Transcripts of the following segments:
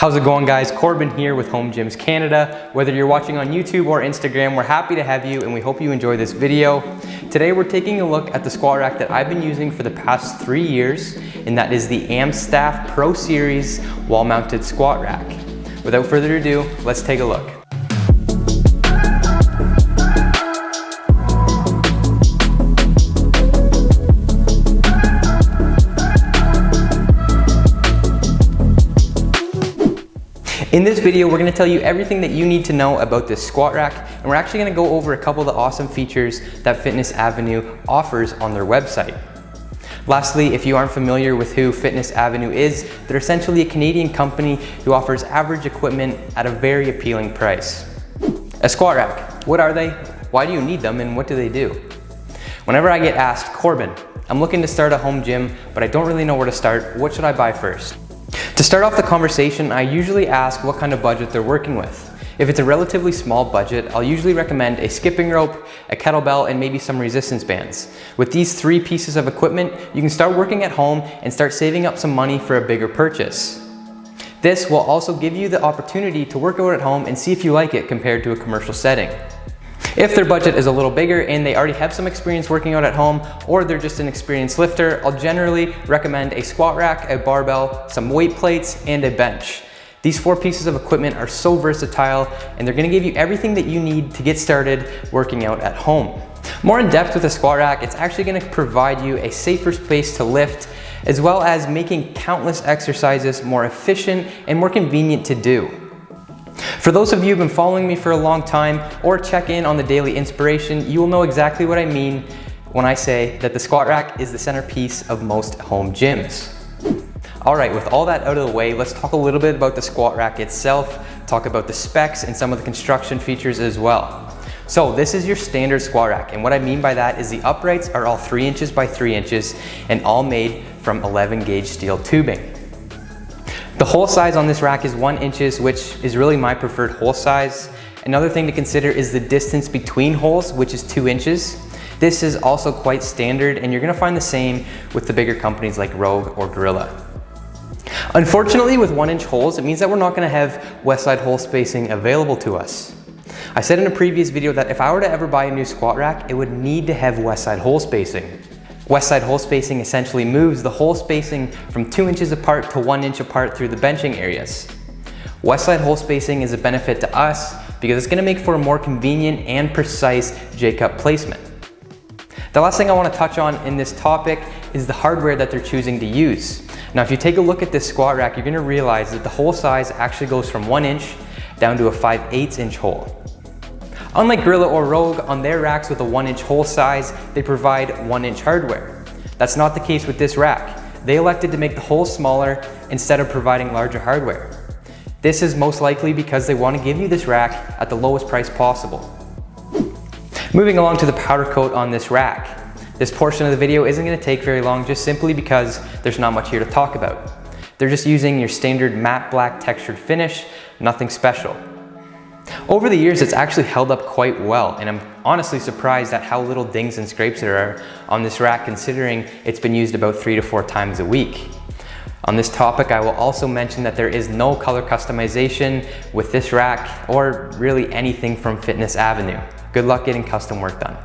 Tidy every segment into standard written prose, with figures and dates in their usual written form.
How's it going, guys? Corbin here with Home Gyms Canada. Whether you're watching on YouTube or Instagram, we're happy to have you and we hope you enjoy this video. Today we're taking a look at the squat rack that I've been using for the past 3 years, and that is the Amstaff Pro Series wall-mounted squat rack. Without further ado, let's take a look. In this video, we're going to tell you everything that you need to know about this squat rack, and we're actually going to go over a couple of the awesome features that Fitness Avenue offers on their website. Lastly, if you aren't familiar with who Fitness Avenue is, they're essentially a Canadian company who offers average equipment at a very appealing price. A squat rack, what are they? Why do you need them, and what do they do? Whenever I get asked, Corbin, I'm looking to start a home gym, but I don't really know where to start, what should I buy first? To start off the conversation, I usually ask what kind of budget they're working with. If it's a relatively small budget, I'll usually recommend a skipping rope, a kettlebell, and maybe some resistance bands. With these 3 pieces of equipment, you can start working at home and start saving up some money for a bigger purchase. This will also give you the opportunity to work out at home and see if you like it compared to a commercial setting. If their budget is a little bigger and they already have some experience working out at home, or they're just an experienced lifter, I'll generally recommend a squat rack, a barbell, some weight plates, and a bench. These 4 pieces of equipment are so versatile, and they're gonna give you everything that you need to get started working out at home. More in depth with a squat rack, it's actually gonna provide you a safer space to lift, as well as making countless exercises more efficient and more convenient to do. For those of you who've been following me for a long time or check in on the daily inspiration, you will know exactly what I mean when I say that the squat rack is the centerpiece of most home gyms. All right, with all that out of the way, let's talk a little bit about the squat rack itself, talk about the specs and some of the construction features as well. So this is your standard squat rack, and what I mean by that is the uprights are all 3 inches by 3 inches and all made from 11 gauge steel tubing. The hole size on this rack is 1 inch, which is really my preferred hole size. Another thing to consider is the distance between holes, which is 2 inches. This is also quite standard, and you're gonna find the same with the bigger companies like Rogue or Gorilla. Unfortunately, with 1 inch holes, it means that we're not gonna have west side hole spacing available to us. I said in a previous video that if I were to ever buy a new squat rack, it would need to have west side hole spacing. West side hole spacing essentially moves the hole spacing from 2 inches apart to 1 inch apart through the benching areas. West side hole spacing is a benefit to us because it's going to make for a more convenient and precise J-cup placement. The last thing I want to touch on in this topic is the hardware that they're choosing to use. Now, if you take a look at this squat rack, you're going to realize that the hole size actually goes from 1 inch down to a 5/8 inch hole. Unlike Gorilla or Rogue, on their racks with a 1 inch hole size, they provide 1 inch hardware. That's not the case with this rack. They elected to make the hole smaller instead of providing larger hardware. This is most likely because they want to give you this rack at the lowest price possible. Moving along to the powder coat on this rack. This portion of the video isn't going to take very long, just simply because there's not much here to talk about. They're just using your standard matte black textured finish, nothing special. Over the years, it's actually held up quite well, and I'm honestly surprised at how little dings and scrapes there are on this rack, considering it's been used about 3 to 4 times a week. On this topic, I will also mention that there is no color customization with this rack, or really anything from Fitness Avenue. Good luck getting custom work done.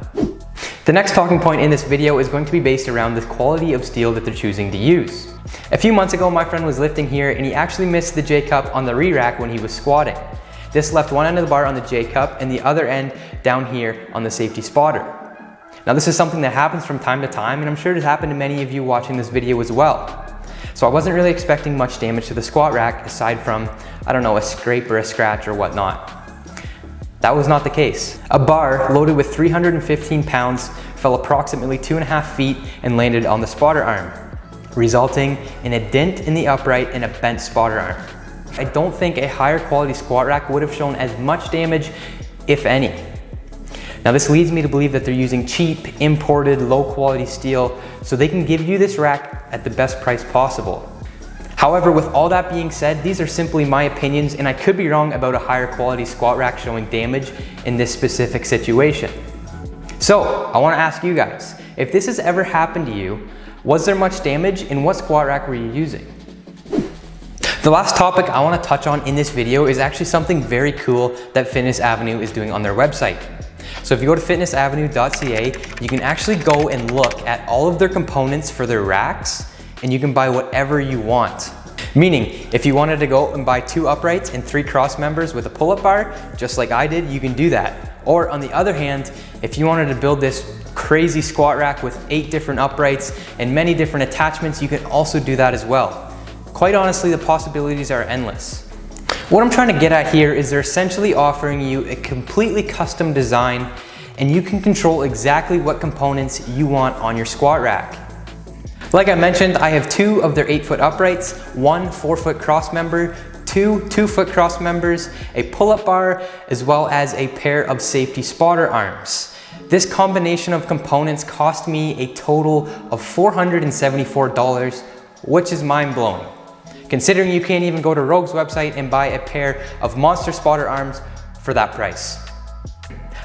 The next talking point in this video is going to be based around the quality of steel that they're choosing to use. A few months ago, my friend was lifting here, and he actually missed the J-cup on the re-rack when he was squatting. This left one end of the bar on the J-cup and the other end down here on the safety spotter. Now, this is something that happens from time to time, and I'm sure it has happened to many of you watching this video as well. So I wasn't really expecting much damage to the squat rack aside from, I don't know, a scrape or a scratch or whatnot. That was not the case. A bar loaded with 315 pounds fell approximately 2.5 feet and landed on the spotter arm, resulting in a dent in the upright and a bent spotter arm. I don't think a higher quality squat rack would have shown as much damage, if any. Now, this leads me to believe that they're using cheap, imported, low quality steel so they can give you this rack at the best price possible. However, with all that being said, these are simply my opinions, and I could be wrong about a higher quality squat rack showing damage in this specific situation. So, I want to ask you guys, if this has ever happened to you, was there much damage, and what squat rack were you using? The last topic I want to touch on in this video is actually something very cool that Fitness Avenue is doing on their website. So if you go to fitnessavenue.ca, you can actually go and look at all of their components for their racks, and you can buy whatever you want. Meaning, if you wanted to go and buy 2 uprights and 3 cross members with a pull-up bar, just like I did, you can do that. Or on the other hand, if you wanted to build this crazy squat rack with 8 different uprights and many different attachments, you can also do that as well. Quite honestly, the possibilities are endless. What I'm trying to get at here is they're essentially offering you a completely custom design, and you can control exactly what components you want on your squat rack. Like I mentioned, I have 2 of their 8-foot uprights, 1 4-foot cross member, 2 2-foot cross members, a pull-up bar, as well as a pair of safety spotter arms. This combination of components cost me a total of $474, which is mind-blowing, considering you can't even go to Rogue's website and buy a pair of monster spotter arms for that price.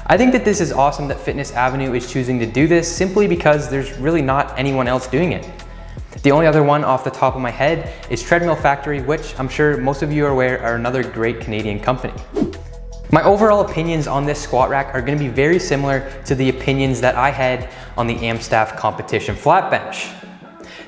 I think that this is awesome that Fitness Avenue is choosing to do this simply because there's really not anyone else doing it. The only other one off the top of my head is Treadmill Factory, which I'm sure most of you are aware are another great Canadian company. My overall opinions on this squat rack are going to be very similar to the opinions that I had on the Amstaff competition flat bench.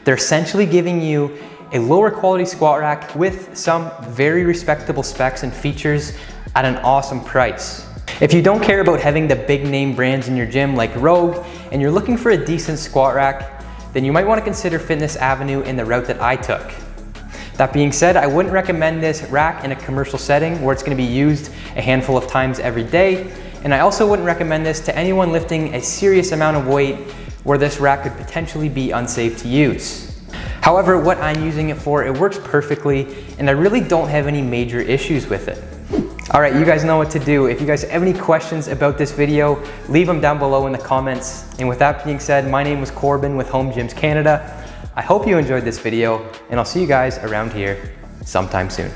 They're essentially giving you a lower quality squat rack with some very respectable specs and features at an awesome price. If you don't care about having the big name brands in your gym like Rogue, and you're looking for a decent squat rack, then you might want to consider Fitness Avenue in the route that I took. That being said, I wouldn't recommend this rack in a commercial setting where it's going to be used a handful of times every day, and I also wouldn't recommend this to anyone lifting a serious amount of weight where this rack could potentially be unsafe to use. However, what I'm using it for, it works perfectly, and I really don't have any major issues with it. All right, you guys know what to do. If you guys have any questions about this video, leave them down below in the comments. And with that being said, my name was Corbin with Home Gyms Canada. I hope you enjoyed this video, and I'll see you guys around here sometime soon.